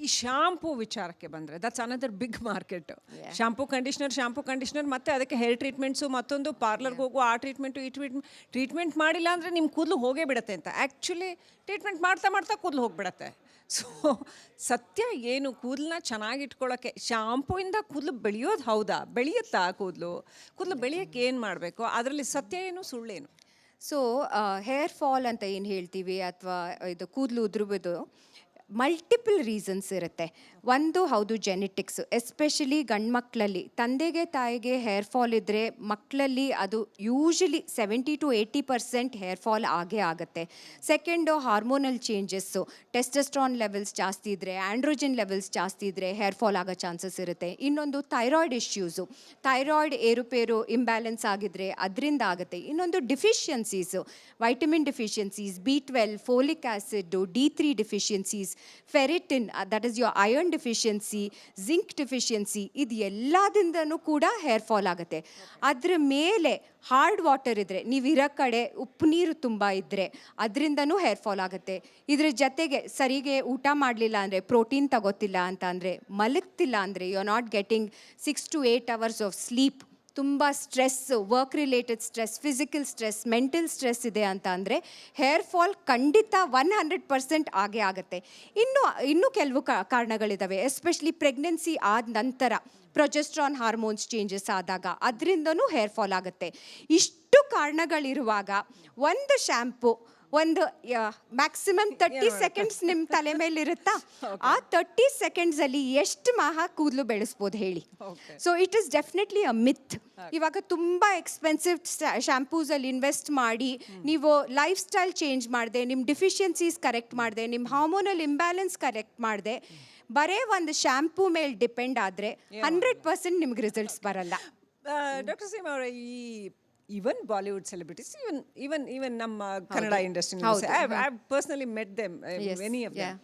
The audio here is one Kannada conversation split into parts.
ಈ ಶಾಂಪೂ ವಿಚಾರಕ್ಕೆ ಬಂದರೆ that's another big market. Shampoo conditioner ಮತ್ತು ಅದಕ್ಕೆ ಹೇರ್ ಟ್ರೀಟ್ಮೆಂಟ್ಸು, ಮತ್ತೊಂದು ಪಾರ್ಲರ್ಗೆ ಹೋಗು, ಆ ಟ್ರೀಟ್ಮೆಂಟು ಈ ಟ್ರೀಟ್ಮೆಂಟ್ ಮಾಡಿಲ್ಲ ಅಂದರೆ ನಿಮ್ಮ ಕೂದಲು ಹೋಗೇ ಬಿಡುತ್ತೆ ಅಂತ. ಆ್ಯಕ್ಚುಲಿ ಟ್ರೀಟ್ಮೆಂಟ್ ಮಾಡ್ತಾ ಕೂದಲು ಹೋಗಿಬಿಡತ್ತೆ. ಸೊ ಸತ್ಯ ಏನು, ಕೂದಲನ್ನ ಚೆನ್ನಾಗಿ ಇಟ್ಕೊಳ್ಳೋಕ್ಕೆ ಶಾಂಪೂಯಿಂದ ಕೂದಲು ಬೆಳೆಯೋದು ಹೌದಾ, ಬೆಳೆಯುತ್ತಾ ಕೂದಲು ಬೆಳೆಯೋಕ್ಕೆ ಏನು ಮಾಡಬೇಕು, ಅದರಲ್ಲಿ ಸತ್ಯ ಏನು ಸುಳ್ಳೇನು? ಸೊ ಹೇರ್ ಫಾಲ್ ಅಂತ ಏನು ಹೇಳ್ತೀವಿ ಅಥವಾ ಇದು ಕೂದಲು ಉದುರುವುದು, ಮಲ್ಟಿಪಲ್ ರೀಸನ್ಸ್ ಇರುತ್ತೆ. ಒಂದು ಹೌದು ಜೆನೆಟಿಕ್ಸು, ಎಸ್ಪೆಷಲಿ ಗಂಡು ಮಕ್ಕಳಲ್ಲಿ ತಂದೆಗೆ ತಾಯಿಗೆ ಹೇರ್ ಫಾಲ್ ಇದ್ದರೆ ಮಕ್ಕಳಲ್ಲಿ ಅದು ಯೂಶಲಿ 70-80% ಹೇರ್ ಫಾಲ್ ಆಗೇ ಆಗುತ್ತೆ. ಸೆಕೆಂಡು ಹಾರ್ಮೋನಲ್ ಚೇಂಜಸ್ಸು, ಟೆಸ್ಟೆಸ್ಟ್ರಾನ್ ಲೆವೆಲ್ಸ್ ಜಾಸ್ತಿ ಇದ್ದರೆ, ಆ್ಯಂಡ್ರೋಜನ್ ಲೆವೆಲ್ಸ್ ಜಾಸ್ತಿ ಇದ್ದರೆ ಹೇರ್ ಫಾಲ್ ಆಗೋ ಚಾನ್ಸಸ್ ಇರುತ್ತೆ. ಇನ್ನೊಂದು ಥೈರಾಯ್ಡ್ ಇಶ್ಯೂಸು, ಥೈರಾಯ್ಡ್ ಏರುಪೇರು ಇಂಬ್ಯಾಲೆನ್ಸ್ ಆಗಿದ್ದರೆ ಅದರಿಂದ ಆಗುತ್ತೆ. ಇನ್ನೊಂದು deficiencies, vitamin deficiencies, B12, folic acid, D3 deficiencies, ferritin that is your iron deficiency, zinc deficiency, ಇದು ಎಲ್ಲದಿಂದನೂ ಕೂಡ ಹೇರ್ ಫಾಲ್ ಆಗುತ್ತೆ. ಅದ್ರ ಮೇಲೆ ಹಾರ್ಡ್ ವಾಟರ್ ಇದ್ದರೆ, ನೀವಿರೋ ಕಡೆ ಉಪ್ಪು ನೀರು ತುಂಬ ಇದ್ದರೆ ಅದರಿಂದನೂ ಹೇರ್ ಫಾಲ್ ಆಗುತ್ತೆ. ಇದ್ರ ಜೊತೆಗೆ ಸರಿಗೆ ಊಟ ಮಾಡಲಿಲ್ಲ ಅಂದರೆ, ಪ್ರೋಟೀನ್ ತಗೋತಿಲ್ಲ ಅಂತ ಅಂದರೆ, ಮಲಗ್ತಿಲ್ಲ ಅಂದರೆ, you are not getting 6 to 8 hours of sleep, ತುಂಬ stress, work related stress, physical stress, mental stress ಇದೆ ಅಂತ ಅಂದರೆ ಹೇರ್ ಫಾಲ್ ಖಂಡಿತ 100% ಆಗೇ ಆಗುತ್ತೆ. ಇನ್ನೂ ಕೆಲವು ಕಾರಣಗಳಿದ್ದಾವೆ. ಎಸ್ಪೆಷಲಿ ಪ್ರೆಗ್ನೆನ್ಸಿ ಆದ ನಂತರ ಪ್ರೊಜೆಸ್ಟ್ರಾನ್ ಹಾರ್ಮೋನ್ಸ್ ಚೇಂಜಸ್ ಆದಾಗ ಅದರಿಂದನೂ ಹೇರ್ ಫಾಲ್ ಆಗುತ್ತೆ. ಇಷ್ಟು ಕಾರಣಗಳಿರುವಾಗ ಒಂದು ಶ್ಯಾಂಪು ಒಂದು ಮ್ಯಾಕ್ಸಿಮಮ್ 30 ಸೆಕೆಂಡ್ಸ್ ನಿಮ್ಮ ತಲೆ ಮೇಲೆ ಇರುತ್ತಾ, ಆ 30 ಸೆಕೆಂಡ್ಸಲ್ಲಿ ಎಷ್ಟು ಕೂದಲು ಬೆಳೆಸ್ಬೋದು ಹೇಳಿ? So it is definitely a myth. ಇವಾಗ ತುಂಬ ಎಕ್ಸ್ಪೆನ್ಸಿವ್ ಶ್ಯಾಂಪೂಸಲ್ಲಿ ಇನ್ವೆಸ್ಟ್ ಮಾಡಿ ನೀವು ಲೈಫ್ ಸ್ಟೈಲ್ ಚೇಂಜ್ ಮಾಡಿದೆ, ನಿಮ್ಮ ಡಿಫಿಷಿಯನ್ಸೀಸ್ ಕರೆಕ್ಟ್ ಮಾಡಿದೆ, ನಿಮ್ಮ ಹಾರ್ಮೋನಲ್ ಇಂಬ್ಯಾಲೆನ್ಸ್ ಕರೆಕ್ಟ್ ಮಾಡಿದೆ, ಬರೇ ಒಂದು ಶ್ಯಾಂಪೂ ಮೇಲೆ ಡಿಪೆಂಡ್ ಆದರೆ 100% ನಿಮ್ಗೆ ರಿಸಲ್ಟ್ಸ್ ಬರಲ್ಲ. ಡಾಕ್ಟರ್ ಸೀಮಾ ಅವರೇ, even Bollywood celebrities, even ನಮ್ಮ Kannada industry, I personally met them, many of them.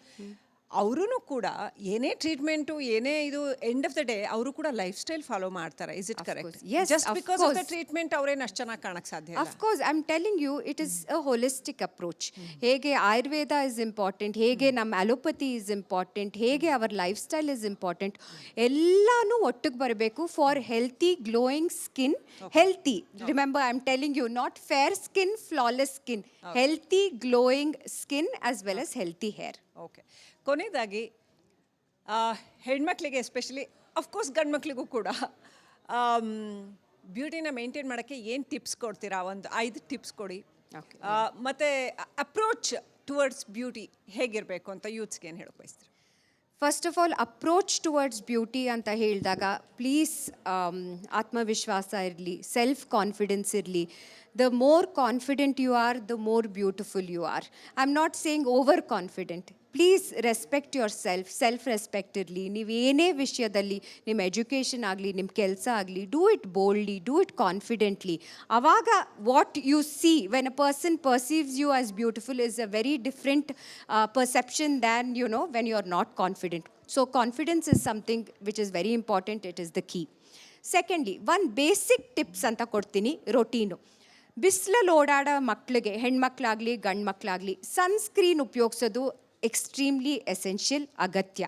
ಅವರೂ ಕೂಡ ಏನೇ ಟ್ರೀಟ್ಮೆಂಟು, ಏನೇ ಇದು, ಎಂಡ್ ಆಫ್ ದ ಡೇ ಅವರು ಕೂಡ ಲೈಫ್ ಸ್ಟೈಲ್ ಫಾಲೋ ಮಾಡ್ತಾರೆ. Is it correct? Just because of the treatment ಅವರೇನು ಅಷ್ಟು ಚೆನ್ನಾಗಿ ಕಾಣಕ್ಕೆ ಸಾಧ್ಯ ಇಲ್ಲ. Of course, I am telling you, it is a holistic approach. ಹೇಗೆ ಆಯುರ್ವೇದ ಇಸ್ ಇಂಪಾರ್ಟೆಂಟ್, ಹೇಗೆ ನಮ್ಮ ಅಲೋಪತಿ ಇಸ್ ಇಂಪಾರ್ಟೆಂಟ್, ಹೇಗೆ our lifestyle is important, ಎಲ್ಲನೂ ಒಟ್ಟಿಗೆ ಬರಬೇಕು for healthy glowing skin. Healthy, remember I am telling you, not fair skin, flawless skin, healthy glowing skin as well as healthy hair. Okay, ಕೊನೆಯದಾಗಿ ಹೆಣ್ಮಕ್ಳಿಗೆ ಎಸ್ಪೆಷಲಿ, ಅಫ್ಕೋರ್ಸ್ ಗಂಡು ಮಕ್ಳಿಗೂ ಕೂಡ ಬ್ಯೂಟಿನ ಮೇಂಟೈನ್ ಮಾಡೋಕ್ಕೆ ಏನು ಟಿಪ್ಸ್ ಕೊಡ್ತೀರಾ? ಒಂದು 5 ಟಿಪ್ಸ್ ಕೊಡಿ. ಮತ್ತು ಅಪ್ರೋಚ್ ಟುವರ್ಡ್ಸ್ ಬ್ಯೂಟಿ ಹೇಗಿರಬೇಕು ಅಂತ ಯೂತ್ಸ್ಗೆ ಏನು ಹೇಳೋಕೆ ಬಯಸ್ತೀರಾ? First of all, approach towards beauty ಅಂತ ಹೇಳಿದಾಗ ಪ್ಲೀಸ್ ಆತ್ಮವಿಶ್ವಾಸ ಇರಲಿ, ಸೆಲ್ಫ್ ಕಾನ್ಫಿಡೆನ್ಸ್ ಇರಲಿ. The more confident you are, the more beautiful you are. I'm not saying overconfident. Please respect your self respect ಇರಲಿ. ನೀವು ಏನೇ ವಿಷಯದಲ್ಲಿ, ನಿಮ್ಮ ಎಜುಕೇಷನ್ ಆಗಲಿ, ನಿಮ್ಮ ಕೆಲಸ ಆಗಲಿ, do it boldly, do it confidently. ಆವಾಗ what you see when a person perceives you as beautiful is a very different perception than when you are not confident. So confidence is something which is very important. It is the key. Secondly, one basic tips ಅಂತ ಕೊಡ್ತೀನಿ, ರೊಟೀನು. ಬಿಸಿಲಲ್ಲಿ ಓಡಾಡೋ ಮಕ್ಕಳಿಗೆ, ಹೆಣ್ಮಕ್ಳಾಗಲಿ ಗಂಡು ಮಕ್ಕಳಾಗಲಿ, ಸನ್ಸ್ಕ್ರೀನ್ ಉಪಯೋಗಿಸೋದು ಎಕ್ಸ್ಟ್ರೀಮ್ಲಿ ಎಸೆನ್ಷಿಯಲ್, ಅಗತ್ಯ.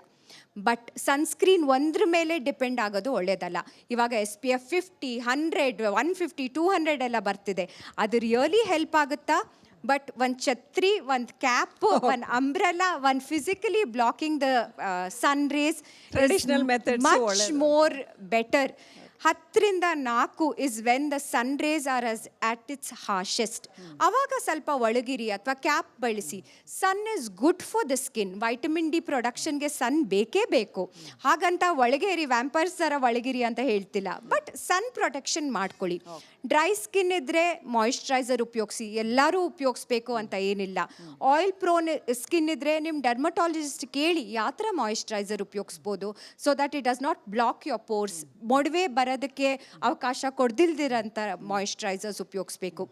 ಬಟ್ ಸನ್ಸ್ಕ್ರೀನ್ ಒಂದ್ರ ಮೇಲೆ ಡಿಪೆಂಡ್ ಆಗೋದು ಒಳ್ಳೆಯದಲ್ಲ. ಇವಾಗ SPF 50, 100, 150, 200 ಎಲ್ಲ ಬರ್ತಿದೆ. ಅದು ರಿಯಲಿ ಹೆಲ್ಪ್ ಆಗುತ್ತಾ? ಬಟ್ ಒಂದು ಛತ್ರಿ, ಒಂದು ಕ್ಯಾಪ್, ಒಂದು ಅಂಬ್ರೆಲಾ, ಒಂದು physically blocking the sun rays, traditional methods much more better. 10-4 is when the sun rays are at its harshest. ಆವಾಗ ಸ್ವಲ್ಪ ಒಳಗಿರಿ ಅಥವಾ ಕ್ಯಾಪ್ ಬಳಸಿ. Sun is good for the skin. Vitamin D ಪ್ರೊಡಕ್ಷನ್ಗೆ ಸನ್ ಬೇಕೇ ಬೇಕು. ಹಾಗಂತ ಒಳಗೇರಿ ವ್ಯಾಂಪರ್ಸ್ ಥರ ಒಳಗಿರಿ ಅಂತ ಹೇಳ್ತಿಲ್ಲ, ಬಟ್ ಸನ್ ಪ್ರೊಟೆಕ್ಷನ್ ಮಾಡ್ಕೊಳ್ಳಿ. ಡ್ರೈ ಸ್ಕಿನ್ ಇದ್ದರೆ ಮಾಯಿಶ್ಚರೈಸರ್ ಉಪಯೋಗಿಸಿ, ಎಲ್ಲರೂ ಉಪಯೋಗಿಸ್ಬೇಕು ಅಂತ ಏನಿಲ್ಲ. ಆಯಿಲ್ ಪ್ರೋನ್ ಸ್ಕಿನ್ ಇದ್ದರೆ ನಿಮ್ಮ ಡರ್ಮಟಾಲಜಿಸ್ಟ್ ಕೇಳಿ ಯಾವ ಥರ ಮಾಯಿಶ್ಚರೈಸರ್ ಉಪಯೋಗಿಸ್ಬೋದು, so that it does not block your pores. ಮೊಡವೆ ಬರೋದಕ್ಕೆ ಅವಕಾಶ ಕೊಡ್ದಿಲ್ದಿರಂಥ ಮಾಯಿಶ್ಚರೈಸರ್ಸ್ ಉಪಯೋಗಿಸ್ಬೇಕು.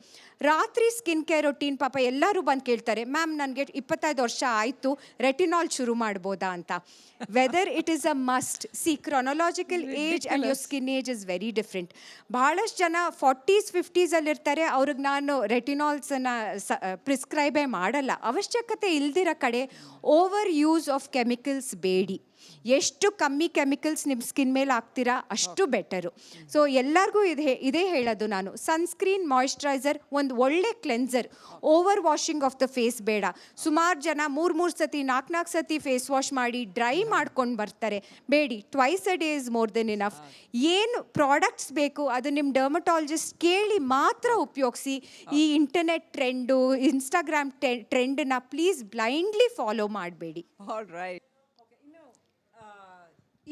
ರಾತ್ರಿ ಸ್ಕಿನ್ ಕೇರ್ ರೊಟೀನ್ ಪಾಪ ಎಲ್ಲರೂ ಬಂದು ಕೇಳ್ತಾರೆ, ಮ್ಯಾಮ್ ನನಗೆ 25 ವರ್ಷ ಆಯಿತು, ರೆಟಿನಾಲ್ ಶುರು ಮಾಡ್ಬೋದಾ ಅಂತ. Whether it is a must. C, chronological age and your skin age is very different. ಭಾಳಷ್ಟು ಜನ 40s 50s ಇರ್ತಾರೆ, ಅವ್ರಿಗೆ ನಾನು ರೆಟಿನಾಲ್ಸನ್ನು ಪ್ರಿಸ್ಕ್ರೈಬೇ ಮಾಡಲ್ಲ. ಅವಶ್ಯಕತೆ ಇಲ್ದಿರೋ ಕಡೆ ಓವರ್ ಯೂಸ್ ಆಫ್ ಕೆಮಿಕಲ್ಸ್ ಬೇಡಿ. ಎಷ್ಟು ಕಮ್ಮಿ ಕೆಮಿಕಲ್ಸ್ ನಿಮ್ಮ ಸ್ಕಿನ್ ಮೇಲೆ ಹಾಕ್ತೀರಾ ಅಷ್ಟು ಬೆಟರು. ಸೊ ಎಲ್ಲರಿಗೂ ಇದೇ ಹೇಳೋದು ನಾನು, ಸನ್ಸ್ಕ್ರೀನ್, ಮಾಯಿಶ್ಚರೈಸರ್, ಒಂದು ಒಳ್ಳೆ cleanser. Over washing of the face ಬೇಡ. ಸುಮಾರು ಜನ 3 ಸತಿ 4 ಸತಿ ಫೇಸ್ ವಾಶ್ ಮಾಡಿ ಡ್ರೈ ಮಾಡ್ಕೊಂಡು ಬರ್ತಾರೆ. ಬೇಡಿ, twice a day is more than enough. ಏನು ಪ್ರಾಡಕ್ಟ್ಸ್ ಬೇಕು ಅದು ನಿಮ್ಮ ಡರ್ಮಟಾಲಜಿಸ್ಟ್ ಕೇಳಿ ಮಾತ್ರ ಉಪಯೋಗಿಸಿ. ಈ ಇಂಟರ್ನೆಟ್ ಟ್ರೆಂಡು, ಇನ್ಸ್ಟಾಗ್ರಾಮ್ ಟ್ರೆಂಡನ್ನ ಪ್ಲೀಸ್ ಬ್ಲೈಂಡ್ಲಿ ಫಾಲೋ ಮಾಡಬೇಡಿ. All right.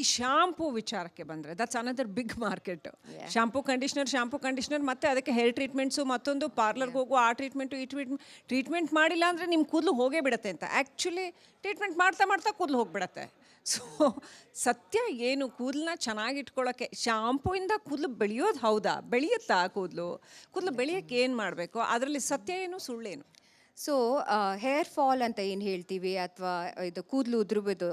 ಈ ಶಾಂಪೂ ವಿಚಾರಕ್ಕೆ ಬಂದರೆ that's another big market. Shampoo conditioner ಮತ್ತು ಅದಕ್ಕೆ ಹೇರ್ ಟ್ರೀಟ್ಮೆಂಟ್ಸು, ಮತ್ತೊಂದು ಪಾರ್ಲರ್ಗೆ ಹೋಗು, ಆ ಟ್ರೀಟ್ಮೆಂಟು ಈ ಟ್ರೀಟ್ಮೆಂಟ್ ಮಾಡಿಲ್ಲ ಅಂದರೆ ನಿಮ್ಮ ಕೂದಲು ಹೋಗೇ ಬಿಡುತ್ತೆ ಅಂತ. ಆ್ಯಕ್ಚುಲಿ ಟ್ರೀಟ್ಮೆಂಟ್ ಮಾಡ್ತಾ ಕೂದಲು ಹೋಗಿಬಿಡತ್ತೆ. ಸೊ ಸತ್ಯ ಏನು, ಕೂದಲನ್ನ ಚೆನ್ನಾಗಿ ಇಟ್ಕೊಳ್ಳೋಕ್ಕೆ ಶಾಂಪೂಯಿಂದ ಕೂದಲು ಬೆಳೆಯೋದು ಹೌದಾ? ಬೆಳೆಯುತ್ತಾ ಕೂದಲು ಬೆಳೆಯೋಕ್ಕೆ ಏನು ಮಾಡಬೇಕು? ಅದರಲ್ಲಿ ಸತ್ಯ ಏನು, ಸುಳ್ಳೇನು? ಸೊ ಹೇರ್ ಫಾಲ್ ಅಂತ ಏನು ಹೇಳ್ತೀವಿ ಅಥವಾ ಇದು ಕೂದಲು ಉದುರುವುದು,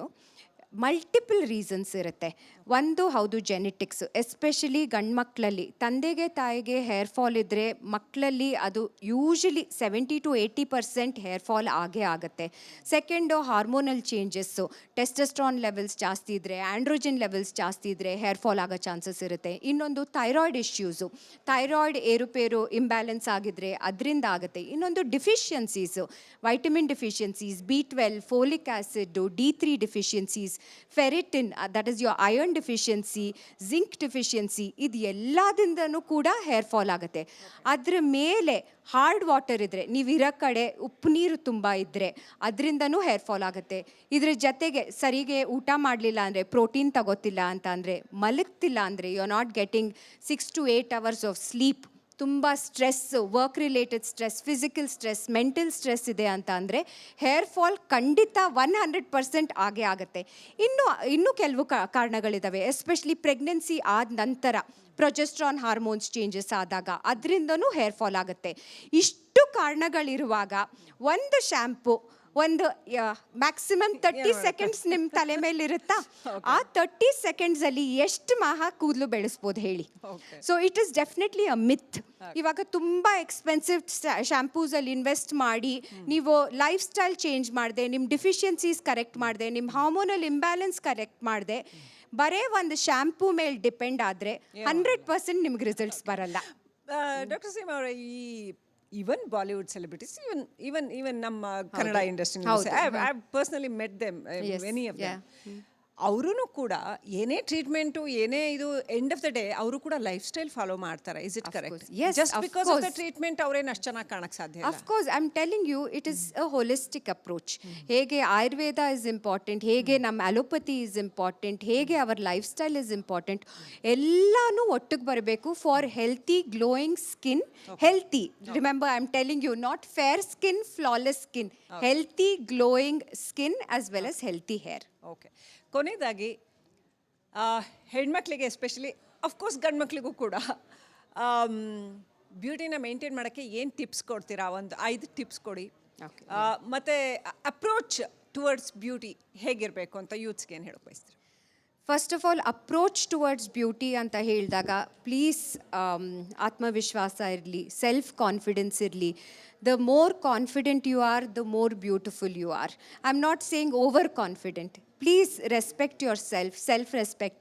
ಮಲ್ಟಿಪಲ್ ರೀಸನ್ಸ್ ಇರುತ್ತೆ. ಒಂದು ಹೌದು ಜೆನೆಟಿಕ್ಸು, ಎಸ್ಪೆಷಲಿ ಗಂಡು ಮಕ್ಕಳಲ್ಲಿ ತಂದೆಗೆ ತಾಯಿಗೆ ಹೇರ್ ಫಾಲ್ ಇದ್ದರೆ ಮಕ್ಕಳಲ್ಲಿ ಅದು ಯೂಶಲಿ 70 to 80% ಹೇರ್ ಫಾಲ್ ಆಗೇ ಆಗುತ್ತೆ. ಸೆಕೆಂಡು ಹಾರ್ಮೋನಲ್ ಚೇಂಜಸ್ಸು, ಟೆಸ್ಟೆಸ್ಟ್ರಾನ್ ಲೆವೆಲ್ಸ್ ಜಾಸ್ತಿ ಇದ್ದರೆ, ಆ್ಯಂಡ್ರೋಜಿನ್ ಲೆವೆಲ್ಸ್ ಜಾಸ್ತಿ ಇದ್ದರೆ ಹೇರ್ ಫಾಲ್ ಆಗೋ ಚಾನ್ಸಸ್ ಇರುತ್ತೆ. ಇನ್ನೊಂದು ಥೈರಾಯ್ಡ್ ಇಶ್ಯೂಸು, ಥೈರಾಯ್ಡ್ ಏರುಪೇರು ಇಂಬ್ಯಾಲೆನ್ಸ್ ಆಗಿದ್ದರೆ ಅದರಿಂದ ಆಗುತ್ತೆ. ಇನ್ನೊಂದು deficiencies, vitamin deficiencies, B12, folic acid, D3 deficiencies, ferritin, that is your iron deficiency, zinc deficiency, ಇದು ಎಲ್ಲದಿಂದನೂ ಕೂಡ ಹೇರ್ ಫಾಲ್ ಆಗುತ್ತೆ. ಅದರ ಮೇಲೆ ಹಾರ್ಡ್ ವಾಟರ್ ಇದ್ದರೆ, ನೀವು ಇರೋ ಕಡೆ ಉಪ್ಪು ನೀರು ತುಂಬ ಇದ್ದರೆ ಅದರಿಂದನೂ ಹೇರ್ ಫಾಲ್ ಆಗುತ್ತೆ. ಇದ್ರ ಜೊತೆಗೆ ಸರಿಗೆ ಊಟ ಮಾಡಲಿಲ್ಲ ಅಂದರೆ, ಪ್ರೋಟೀನ್ ತಗೋತಿಲ್ಲ ಅಂತ ಅಂದರೆ, ಮಲಗ್ತಿಲ್ಲ ಅಂದರೆ, you are not getting 6 to 8 hours of sleep, ತುಂಬ stress, work related stress, physical stress, mental stress ಇದೆ ಅಂತ ಅಂದರೆ ಹೇರ್ ಫಾಲ್ ಖಂಡಿತ 100% ಆಗೇ ಆಗುತ್ತೆ. ಇನ್ನೂ ಕೆಲವು ಕಾರಣಗಳಿದ್ದಾವೆ. ಎಸ್ಪೆಷಲಿ ಪ್ರೆಗ್ನೆನ್ಸಿ ಆದ ನಂತರ ಪ್ರೊಜೆಸ್ಟ್ರಾನ್ ಹಾರ್ಮೋನ್ಸ್ ಚೇಂಜಸ್ ಆದಾಗ ಅದರಿಂದನೂ ಹೇರ್ ಫಾಲ್ ಆಗುತ್ತೆ. ಇಷ್ಟು ಕಾರಣಗಳಿರುವಾಗ ಒಂದು ಶ್ಯಾಂಪು, ಒಂದು ಮ್ಯಾಕ್ಸಿಮಮ್ 30 ಸೆಕೆಂಡ್ಸ್ ನಿಮ್ಮ ತಲೆ ಮೇಲೆ ಇರುತ್ತಾ, ಆ 30 ಸೆಕೆಂಡ್ಸಲ್ಲಿ ಎಷ್ಟು ಕೂದಲು ಬೆಳೆಸ್ಬೋದು ಹೇಳಿ? So it is definitely a myth. ಇವಾಗ ತುಂಬ ಎಕ್ಸ್ಪೆನ್ಸಿವ್ ಶ್ಯಾಂಪೂಸಲ್ಲಿ ಇನ್ವೆಸ್ಟ್ ಮಾಡಿ ನೀವು ಲೈಫ್ ಸ್ಟೈಲ್ ಚೇಂಜ್ ಮಾಡಿದೆ, ನಿಮ್ಮ ಡಿಫಿಷಿಯನ್ಸೀಸ್ ಕರೆಕ್ಟ್ ಮಾಡಿದೆ, ನಿಮ್ಮ ಹಾರ್ಮೋನಲ್ ಇಂಬ್ಯಾಲೆನ್ಸ್ ಕರೆಕ್ಟ್ ಮಾಡಿದೆ, ಬರೇ ಒಂದು ಶ್ಯಾಂಪೂ ಮೇಲೆ ಡಿಪೆಂಡ್ ಆದರೆ 100% ನಿಮ್ಗೆ ರಿಸಲ್ಟ್ಸ್ ಬರಲ್ಲ. ಡಾಕ್ಟರ್ ಸೀಮಾ ಅವರೇ, even Bollywood celebrities, even ನಮ್ಮ Kannada industry, I personally met them, many of them. ಅವರೂ ಕೂಡ ಏನೇ ಟ್ರೀಟ್ಮೆಂಟು, ಏನೇ ಇದು, ಎಂಡ್ ಆಫ್ ದ ಡೇ ಅವರು ಕೂಡ ಲೈಫ್ ಸ್ಟೈಲ್ ಫಾಲೋ ಮಾಡ್ತಾರೆ. Is it correct? Just because of the treatment ಅವರೇನು ಅಷ್ಟು ಚೆನ್ನಾಗಿ ಕಾಣಕ್ಕೆ ಸಾಧ್ಯ ಇಲ್ಲ. Of course, I am telling you, it is a holistic approach. ಹೇಗೆ ಆಯುರ್ವೇದ ಇಸ್ ಇಂಪಾರ್ಟೆಂಟ್, ಹೇಗೆ ನಮ್ಮ ಅಲೋಪತಿ ಇಸ್ ಇಂಪಾರ್ಟೆಂಟ್, ಹೇಗೆ our lifestyle is important, ಎಲ್ಲನೂ ಒಟ್ಟಿಗೆ ಬರಬೇಕು for healthy glowing skin. Healthy, remember I am telling you, not fair skin, flawless skin, healthy glowing skin as well as healthy hair. Okay, ಕೊನೆಯದಾಗಿ ಹೆಣ್ಮಕ್ಳಿಗೆ ಎಸ್ಪೆಷಲಿ, ಅಫ್ಕೋರ್ಸ್ ಗಂಡು ಮಕ್ಳಿಗೂ ಕೂಡ ಬ್ಯೂಟಿನ ಮೇಂಟೈನ್ ಮಾಡೋಕ್ಕೆ ಏನು ಟಿಪ್ಸ್ ಕೊಡ್ತೀರಾ? ಒಂದು 5 ಟಿಪ್ಸ್ ಕೊಡಿ. ಮತ್ತು ಅಪ್ರೋಚ್ ಟುವರ್ಡ್ಸ್ ಬ್ಯೂಟಿ ಹೇಗಿರಬೇಕು ಅಂತ ಯೂತ್ಸ್ಗೆ ಏನು ಹೇಳೋಕೆ ಬಯಸ್ತೀರಿ? First of all, approach towards beauty ಅಂತ ಹೇಳಿದಾಗ ಪ್ಲೀಸ್ ಆತ್ಮವಿಶ್ವಾಸ ಇರಲಿ, ಸೆಲ್ಫ್ ಕಾನ್ಫಿಡೆನ್ಸ್ ಇರಲಿ. The more confident you are, the more beautiful you are. I'm not saying overconfident. Please respect your self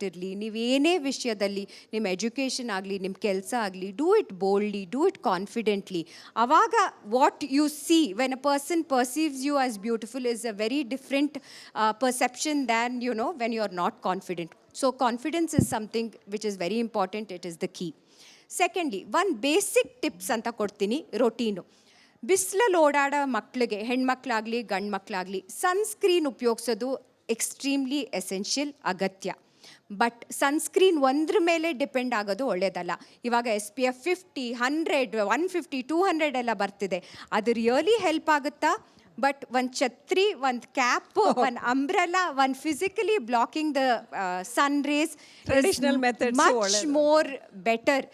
ಇರಲಿ. ನೀವು ಏನೇ ವಿಷಯದಲ್ಲಿ, ನಿಮ್ಮ ಎಜುಕೇಷನ್ ಆಗಲಿ, ನಿಮ್ಮ ಕೆಲಸ ಆಗಲಿ, do it boldly, do it confidently. ಆವಾಗ what you see when a person perceives you as beautiful is a very different perception than when you are not confident. So confidence is something which is very important. It is the key. Secondly, ಒಂದು ಬೇಸಿಕ್ ಟಿಪ್ಸ್ ಅಂತ ಕೊಡ್ತೀನಿ, ರೊಟೀನು. ಬಿಸಿಲಲ್ಲಿ ಓಡಾಡೋ ಮಕ್ಕಳಿಗೆ, ಹೆಣ್ಮಕ್ಳಾಗಲಿ ಗಂಡು ಮಕ್ಕಳಾಗಲಿ, ಸನ್ಸ್ಕ್ರೀನ್ ಉಪಯೋಗಿಸೋದು ಎಕ್ಸ್ಟ್ರೀಮ್ಲಿ ಎಸೆನ್ಷಿಯಲ್, ಅಗತ್ಯ. ಬಟ್ ಸನ್ಸ್ಕ್ರೀನ್ ಒಂದ್ರ ಮೇಲೆ ಡಿಪೆಂಡ್ ಆಗೋದು ಒಳ್ಳೆಯದಲ್ಲ. ಇವಾಗ SPF 50, 100, 150, 200 ಎಲ್ಲ ಬರ್ತಿದೆ. ಅದು ರಿಯಲಿ ಹೆಲ್ಪ್ ಆಗುತ್ತಾ? ಬಟ್ ಒಂದು ಛತ್ರಿ, ಒಂದು ಕ್ಯಾಪ್, ಒಂದು ಅಂಬ್ರೆಲಾ, ಒಂದು physically blocking the sun rays Traditional methods much ಒಳ್ಳೆದು. More better.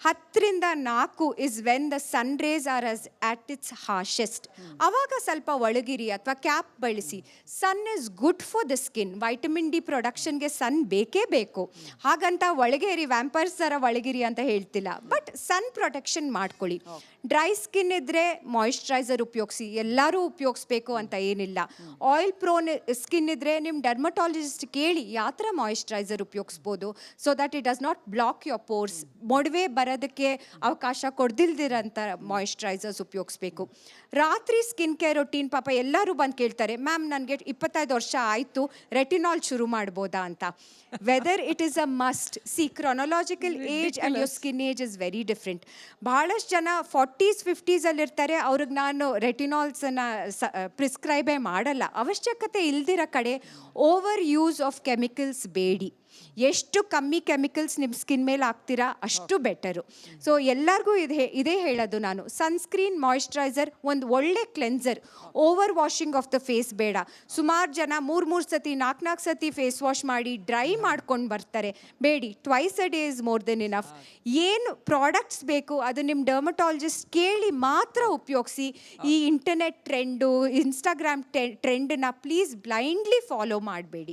10ರಿಂದ 4 is when the sun rays are at its harshest. ಅವಾಗ ಸ್ವಲ್ಪ ಒಳಗಿರಿ ಅಥವಾ ಕ್ಯಾಪ್ ಬಳಸಿ. Sun is good for the skin. Vitamin D ಪ್ರೊಡಕ್ಷನ್ಗೆ ಸನ್ ಬೇಕೇ ಬೇಕು. ಹಾಗಂತ ಒಳಗೇರಿ ವ್ಯಾಂಪರ್ಸ್ ಥರ ಒಳಗಿರಿ ಅಂತ ಹೇಳ್ತಿಲ್ಲ, ಬಟ್ ಸನ್ ಪ್ರೊಟೆಕ್ಷನ್ ಮಾಡ್ಕೊಳ್ಳಿ. ಡ್ರೈ ಸ್ಕಿನ್ ಇದ್ದರೆ ಮಾಯಿಶ್ಚರೈಸರ್ ಉಪಯೋಗಿಸಿ, ಎಲ್ಲರೂ ಉಪಯೋಗಿಸ್ಬೇಕು ಅಂತ ಏನಿಲ್ಲ. ಆಯಿಲ್ ಪ್ರೋನ್ ಸ್ಕಿನ್ ಇದ್ದರೆ ನಿಮ್ಮ ಡರ್ಮಟಾಲಜಿಸ್ಟ್ ಕೇಳಿ ಯಾವ ಥರ ಮಾಯಿಶ್ಚರೈಸರ್ ಉಪಯೋಗಿಸ್ಬೋದು, so that it does not block your pores. ಮೊಡವೆ ಬರೋದಕ್ಕೆ ಅವಕಾಶ ಕೊಡ್ದಿಲ್ದಿರಂಥ ಮಾಯಿಶ್ಚರೈಸರ್ಸ್ ಉಪಯೋಗಿಸ್ಬೇಕು. ರಾತ್ರಿ ಸ್ಕಿನ್ ಕೇರ್ ರೊಟೀನ್, ಪಾಪ ಎಲ್ಲರೂ ಬಂದು ಕೇಳ್ತಾರೆ, ಮ್ಯಾಮ್ ನನಗೆ 25 ವರ್ಷ ಆಯಿತು, ರೆಟಿನಾಲ್ ಶುರು ಮಾಡ್ಬೋದಾ ಅಂತ. Whether it is a must. C, chronological age and your skin age is very different. ಭಾಳಷ್ಟು ಜನ 40s 50s ಅಲ್ಲಿರ್ತಾರೆ, ಅವ್ರಿಗೆ ನಾನು ರೆಟಿನಾಲ್ಸನ್ನು ಪ್ರಿಸ್ಕ್ರೈಬೇ ಮಾಡಲ್ಲ. ಅವಶ್ಯಕತೆ ಇಲ್ದಿರೋ ಕಡೆ ಓವರ್ ಯೂಸ್ ಆಫ್ ಕೆಮಿಕಲ್ಸ್ ಬೇಡಿ. ಎಷ್ಟು ಕಮ್ಮಿ ಕೆಮಿಕಲ್ಸ್ ನಿಮ್ಮ ಸ್ಕಿನ್ ಮೇಲೆ ಹಾಕ್ತೀರಾ ಅಷ್ಟು ಬೆಟರು. ಸೊ ಎಲ್ಲರಿಗೂ ಇದೇ ಹೇಳೋದು ನಾನು, ಸನ್ಸ್ಕ್ರೀನ್, ಮಾಯಿಶ್ಚರೈಸರ್, ಒಂದು ಒಳ್ಳೆ cleanser. Over washing of the face ಬೇಡ. ಸುಮಾರು ಜನ 3 ಸತಿ 4 ಸತಿ ಫೇಸ್ ವಾಶ್ ಮಾಡಿ ಡ್ರೈ ಮಾಡ್ಕೊಂಡು ಬರ್ತಾರೆ. ಬೇಡಿ, twice a day is more than enough. ಏನು ಪ್ರಾಡಕ್ಟ್ಸ್ ಬೇಕು ಅದು ನಿಮ್ಮ ಡರ್ಮಟಾಲಜಿಸ್ಟ್ ಕೇಳಿ ಮಾತ್ರ ಉಪಯೋಗಿಸಿ. ಈ ಇಂಟರ್ನೆಟ್ ಟ್ರೆಂಡು, ಇನ್ಸ್ಟಾಗ್ರಾಮ್ ಟ್ರೆಂಡನ್ನ ಪ್ಲೀಸ್ ಬ್ಲೈಂಡ್ಲಿ ಫಾಲೋ ಮಾಡಬೇಡಿ.